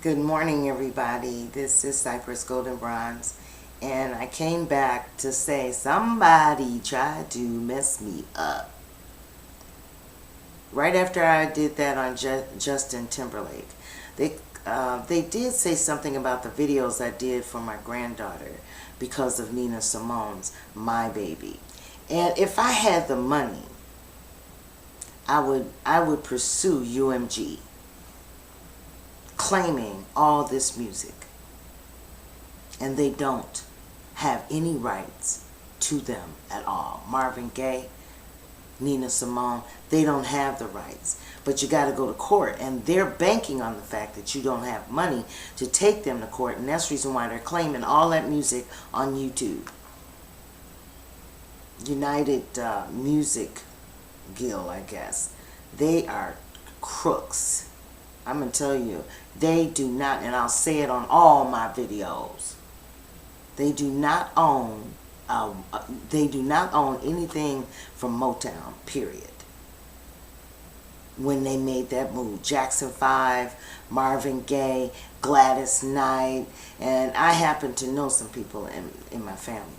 Good morning, everybody. This is Cypress Golden Bronze, and I came back to say somebody tried to mess me up. Right after I did that on Justin Timberlake, they did say something about the videos I did for my granddaughter because of Nina Simone's "My Baby," and if I had the money, I would pursue UMG claiming all this music, and they don't have any rights to them at all. Marvin Gaye, Nina Simone, they don't have the rights. But you got to go to court, and they're banking on the fact that you don't have money to take them to court, and that's the reason why they're claiming all that music on YouTube. United Music Guild, I guess. They are crooks. I'm going to tell you, they do not, and I'll say it on all my videos, they do not own anything from Motown, period. When they made that move, Jackson 5, Marvin Gaye, Gladys Knight, and I happen to know some people in my family,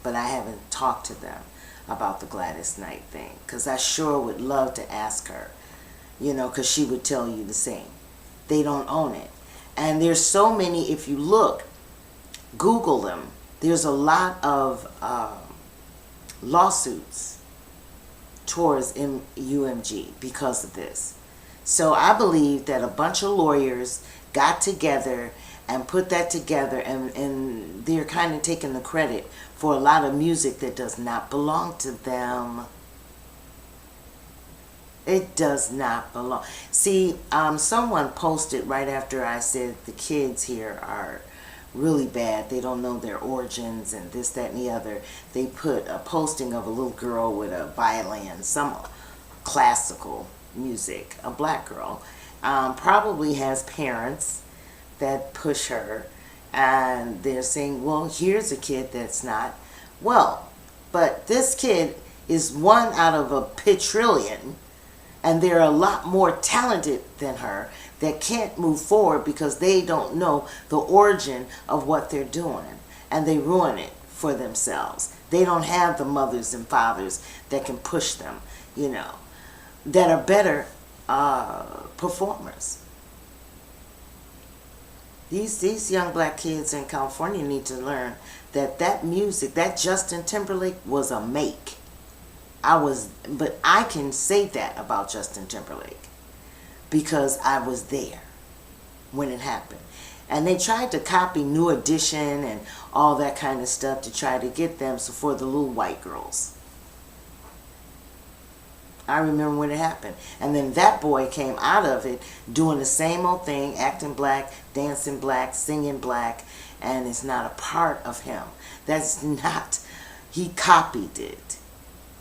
but I haven't talked to them about the Gladys Knight thing, because I sure would love to ask her, because she would tell you the same. They don't own it. And there's so many, if you look, Google them, there's a lot of lawsuits towards UMG because of this. So I believe that a bunch of lawyers got together and put that together, and they're kind of taking the credit for a lot of music that does not belong to them. It does not belong. See, someone posted right after I said the kids here are really bad. They don't know their origins and this, that, and the other. They put a posting of a little girl with a violin, some classical music, a black girl. Probably has parents that push her, and they're saying, well, here's a kid that's not. Well, but this kid is one out of a petrillion, and they're a lot more talented than her that can't move forward because they don't know the origin of what they're doing, and they ruin it for themselves. They don't have the mothers and fathers that can push them, that are better performers. These young black kids in California need to learn that music, that Justin Timberlake was a make. But I can say that about Justin Timberlake because I was there when it happened. And they tried to copy New Edition and all that kind of stuff to try to get them for the little white girls. I remember when it happened. And then that boy came out of it doing the same old thing, acting black, dancing black, singing black, and it's not a part of him. That's not, he copied it.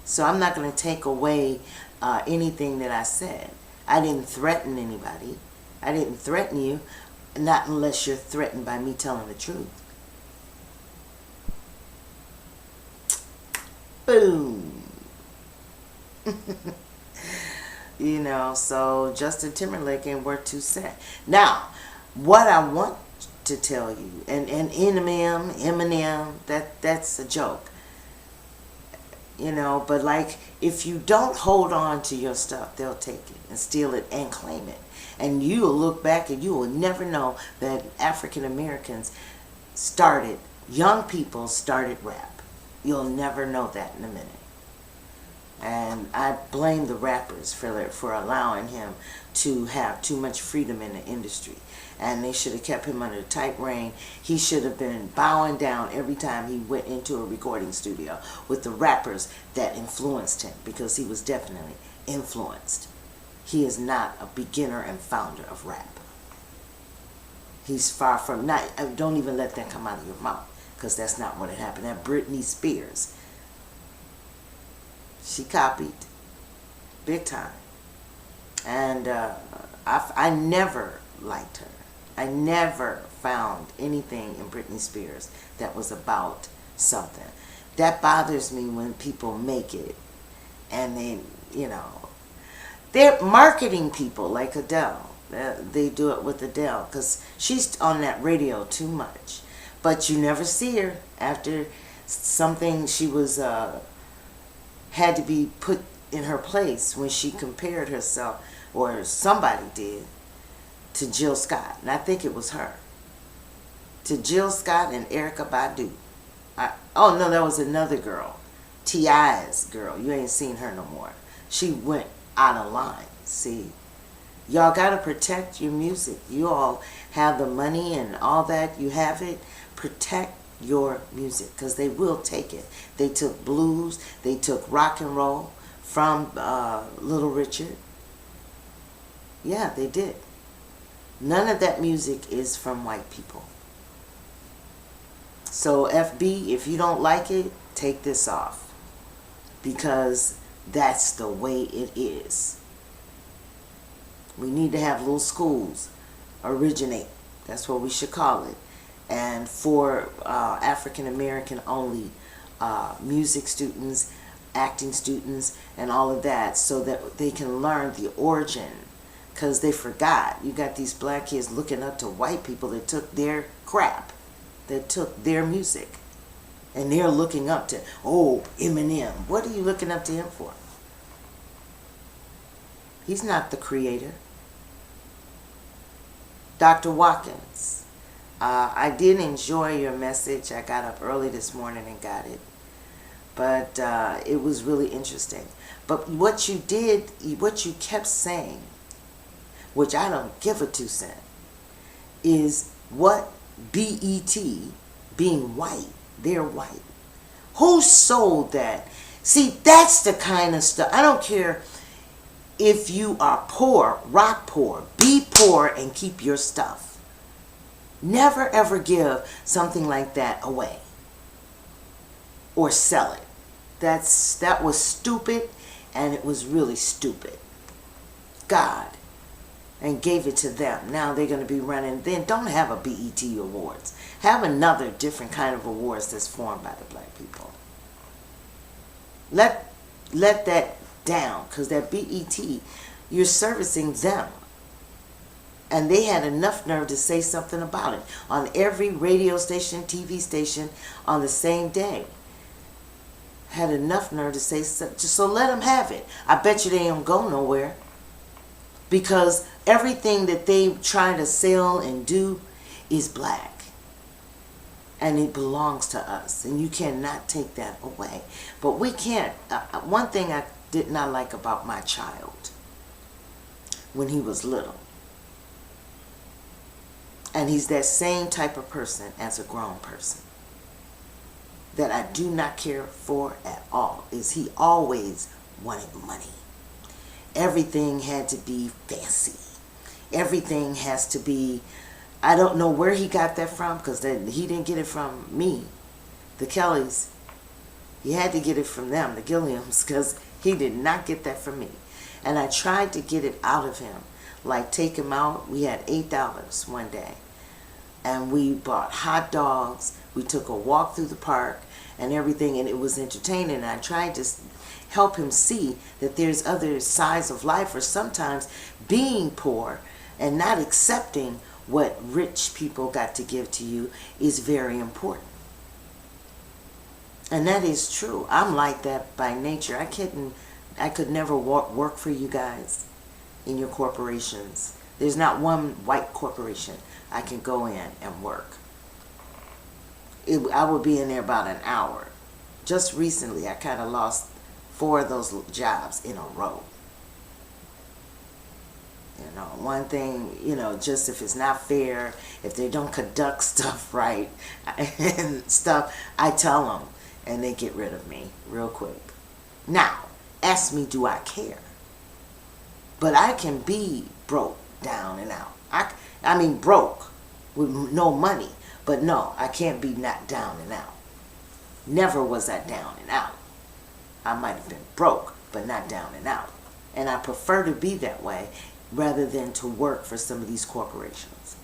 So I'm not going to take away anything that I said. I didn't threaten anybody. I didn't threaten you, not unless you're threatened by me telling the truth. Boom. So Justin Timberlake ain't worth 2 cents. Now, what I want to tell you, and Eminem, that's a joke. But like, if you don't hold on to your stuff, they'll take it and steal it and claim it. And you will look back and you will never know that African Americans young people started rap. You'll never know that in a minute. And I blame the rappers for allowing him to have too much freedom in the industry. And they should have kept him under tight rein. He should have been bowing down every time he went into a recording studio with the rappers that influenced him, because he was definitely influenced. He is not a beginner and founder of rap. He's far from, don't even let that come out of your mouth, because that's not what had happened. That Britney Spears, she copied big time. And I never liked her. I never found anything in Britney Spears that was about something. That bothers me when people make it and they're marketing people like Adele. They do it with Adele because she's on that radio too much. But you never see her after something she was had to be put in her place when she compared herself, or somebody did, to Jill Scott. And I think it was her. To Jill Scott and Erykah Badu. Oh no, that was another girl. T.I.'s girl. You ain't seen her no more. She went out of line. See? Y'all got to protect your music. You all have the money and all that. You have it. Protect your music because they will take it. They took blues. They took rock and roll from Little Richard. Yeah, they did. None of that music is from white people. So FB, if you don't like it, take this off because that's the way it is. We need to have little schools originate. That's what we should call it. And for African American only music students, acting students, and all of that, so that they can learn the origin. Because they forgot. You got these black kids looking up to white people that took their crap, that took their music. And they're looking up to, oh, Eminem. What are you looking up to him for? He's not the creator. Dr. Watkins, I did enjoy your message. I got up early this morning and got it. But it was really interesting. But what you did, what you kept saying, which I don't give a 2 cents, is what BET, being white, they're white. Who sold that? See, that's the kind of stuff. I don't care if you are poor, rock poor, be poor and keep your stuff. Never ever give something like that away or sell it. That was stupid, and it was really stupid. God, and gave it to them. Now they're going to be running. Then don't have a BET Awards. Have another different kind of awards that's formed by the black people. Let that down, because that BET, you're servicing them. And they had enough nerve to say something about it on every radio station, TV station on the same day. Had enough nerve to say something. So let them have it. I bet you they don't go nowhere. Because everything that they try to sell and do is black. And it belongs to us. And you cannot take that away. But we can't. One thing I did not like about my child when he was little, and he's that same type of person as a grown person, that I do not care for at all, is he always wanted money. Everything had to be fancy. Everything has to be, I don't know where he got that from, because he didn't get it from me, the Kellys. He had to get it from them, the Gilliams, because he did not get that from me. And I tried to get it out of him, like take him out. We had $8 one day, and we bought hot dogs. We took a walk through the park and everything, and it was entertaining. And I tried to help him see that there's other sides of life, or sometimes being poor and not accepting what rich people got to give to you is very important. And that is true. I'm like that by nature. I could never work for you guys in your corporations. There's not one white corporation I can go in and work. I would be in there about an hour. Just recently, I kind of lost 4 of those jobs in a row. You know, one thing, just if it's not fair, if they don't conduct stuff right and stuff, I tell them, and they get rid of me real quick. Now, ask me, do I care? But I can be broke, down and out. I mean broke with no money. But no, I can't be not down and out. Never was I down and out. I might have been broke, but not down and out. And I prefer to be that way rather than to work for some of these corporations.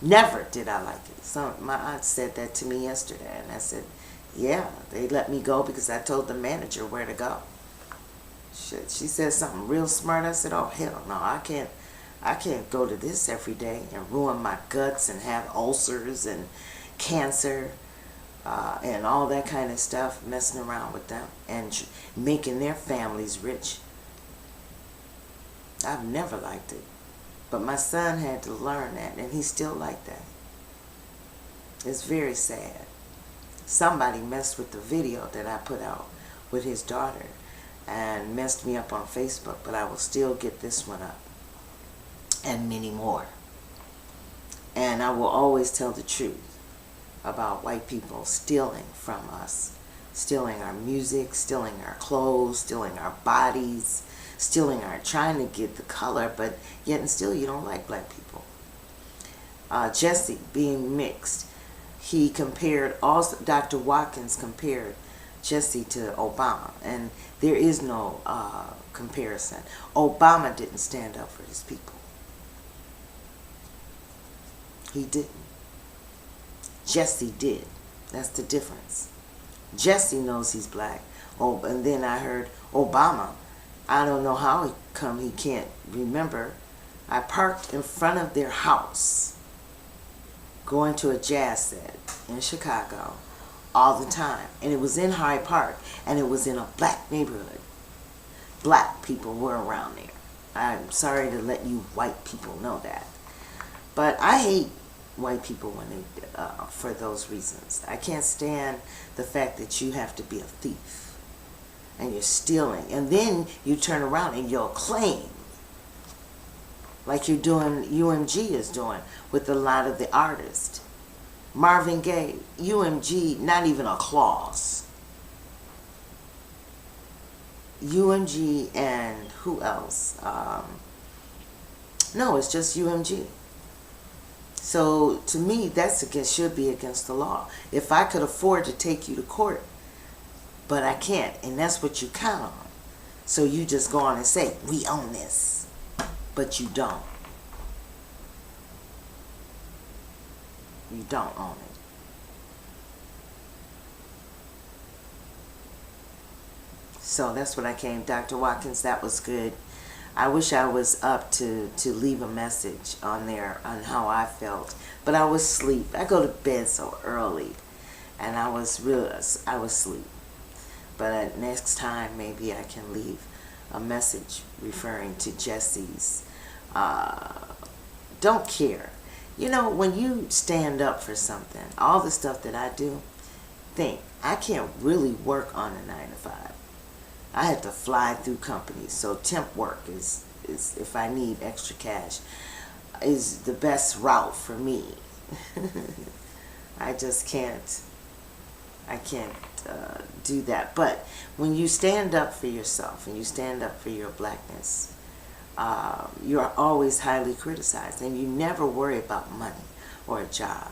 Never did I like it. My aunt said that to me yesterday, and I said, yeah, they let me go because I told the manager where to go. Shit, she said something real smart. I said, oh, hell no, I I can't go to this every day and ruin my guts and have ulcers and cancer and all that kind of stuff, messing around with them and making their families rich. I've never liked it. But my son had to learn that, and he's still like that. It's very sad. Somebody messed with the video that I put out with his daughter and messed me up on Facebook, but I will still get this one up and many more. And I will always tell the truth about white people stealing from us, stealing our music, stealing our clothes, stealing our bodies, stealing our, trying to get the color, but yet and still you don't like black people. Jesse being mixed, he compared, also Dr. Watkins compared Jesse to Obama, and there is no comparison. Obama didn't stand up for his people. He didn't. Jesse did. That's the difference. Jesse knows he's black. Oh, and then I heard Obama, I don't know how he can't remember. I parked in front of their house going to a jazz set in Chicago all the time. And it was in Hyde Park, and it was in a black neighborhood. Black people were around there. I'm sorry to let you white people know that. But I hate white people when they for those reasons. I can't stand the fact that you have to be a thief and you're stealing, and then you turn around and you'll claim, like you're doing, UMG is doing with a lot of the artists. Marvin Gaye, UMG, not even a clause. UMG and who else? No, it's just UMG. So to me, that's should be against the law. If I could afford to take you to court, but I can't, and that's what you count on. So you just go on and say, we own this, but you don't. You don't own it. So that's what I came. Dr. Watkins, that was good. I wish I was up to leave a message on there on how I felt, but I was asleep. I go to bed so early, and I was asleep. But next time, maybe I can leave a message referring to Jesse's. Don't care. You know, when you stand up for something, all the stuff that I do, think, I can't really work on a 9 to 5. I had to fly through companies, so temp work is if I need extra cash, is the best route for me. I just can't. I can't do that. But when you stand up for yourself and you stand up for your blackness, you're always highly criticized, and you never worry about money or a job.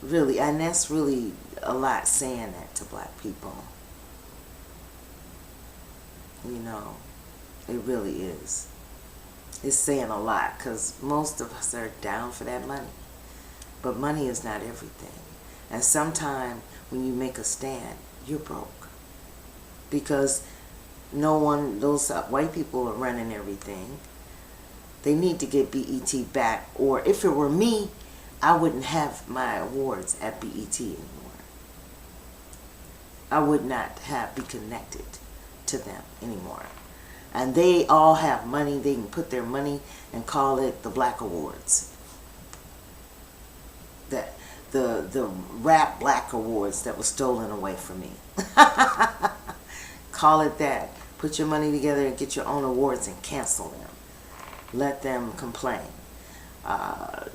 Really, and that's really a lot saying that to black people. You know, it really is. It's saying a lot, because most of us are down for that money. But money is not everything. And sometimes when you make a stand, you're broke. Because no one, those white people are running everything. They need to get BET back. Or if it were me, I wouldn't have my awards at BET anymore. I would not be connected to them anymore. And they all have money. They can put their money and call it the Black Awards. The rap Black Awards that was stolen away from me. Call it that. Put your money together and get your own awards and cancel them. Let them complain.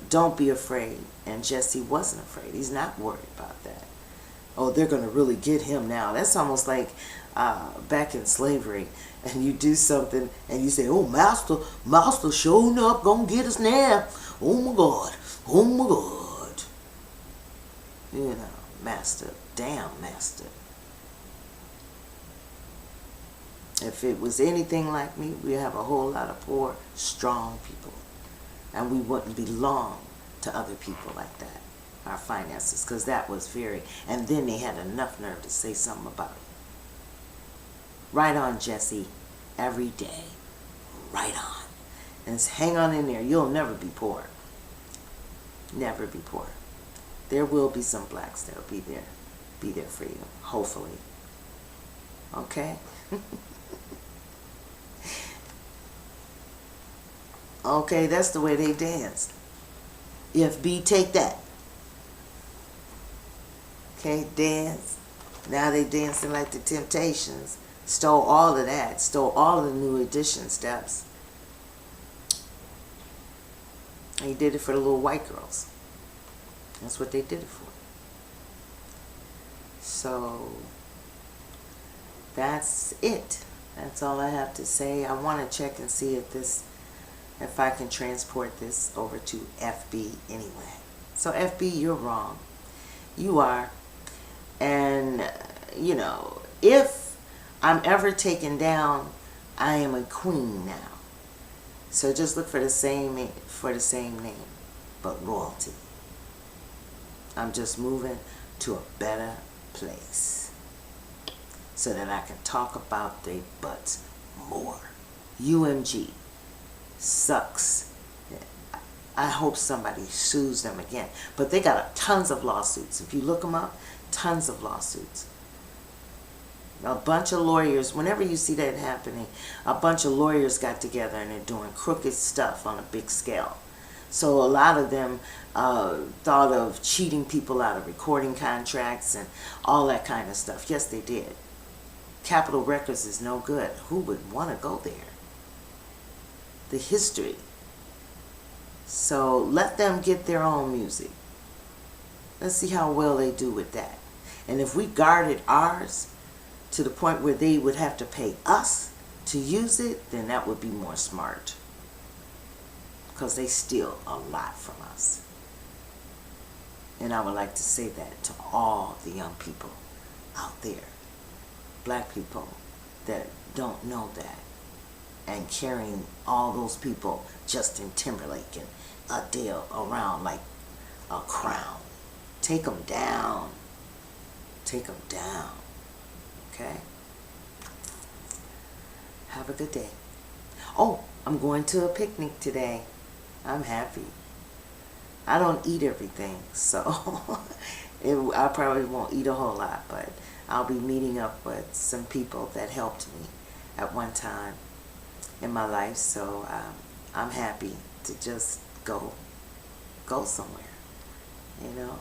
Don't be afraid. And Jesse wasn't afraid. He's not worried about that. Oh, they're going to really get him now. That's almost like back in slavery, and you do something and you say, oh, master showing up, gonna get us now. Oh my God, oh my God. You know, master, damn master. If it was anything like me, we'd have a whole lot of poor, strong people, and we wouldn't belong to other people like that, our finances, because that was very, and then they had enough nerve to say something about it. Right on, Jesse. Every day. Right on. And hang on in there. You'll never be poor. Never be poor. There will be some blacks that'll be there for you, hopefully. Okay? Okay, that's the way they danced. FB, take that. Okay, dance. Now they dancing like the Temptations. Stole all of that. Stole all the New Edition steps. And he did it for the little white girls. That's what they did it for. So that's it. That's all I have to say. I want to check and see if I can transport this over to FB anyway. So FB, you're wrong. You are. And, you know, if I'm ever taken down, I am a queen now. So just look for the same name, but royalty. I'm just moving to a better place so that I can talk about their butts more. UMG sucks. I hope somebody sues them again. But they got tons of lawsuits. If you look them up, tons of lawsuits. A bunch of lawyers, whenever you see that happening, a bunch of lawyers got together and they're doing crooked stuff on a big scale. So a lot of them thought of cheating people out of recording contracts and all that kind of stuff. Yes, they did. Capitol Records is no good. Who would want to go there? The history. So let them get their own music. Let's see how well they do with that. And if we guarded ours to the point where they would have to pay us to use it, then that would be more smart. Because they steal a lot from us. And I would like to say that to all the young people out there, black people that don't know that, and carrying all those people, Justin Timberlake and Adele, around like a crown. Take them down. Take them down. Okay? Have a good day. Oh, I'm going to a picnic today. I'm happy. I don't eat everything, so I probably won't eat a whole lot, but I'll be meeting up with some people that helped me at one time in my life, so I'm happy to just go somewhere. You know,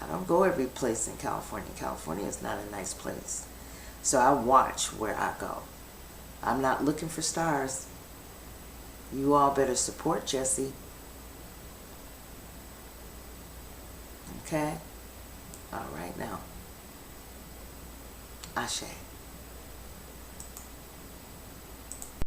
I don't go every place in California. California is not a nice place, so I watch where I go. I'm not looking for stars. You all better support Jesse. Okay? All right now. Ashe.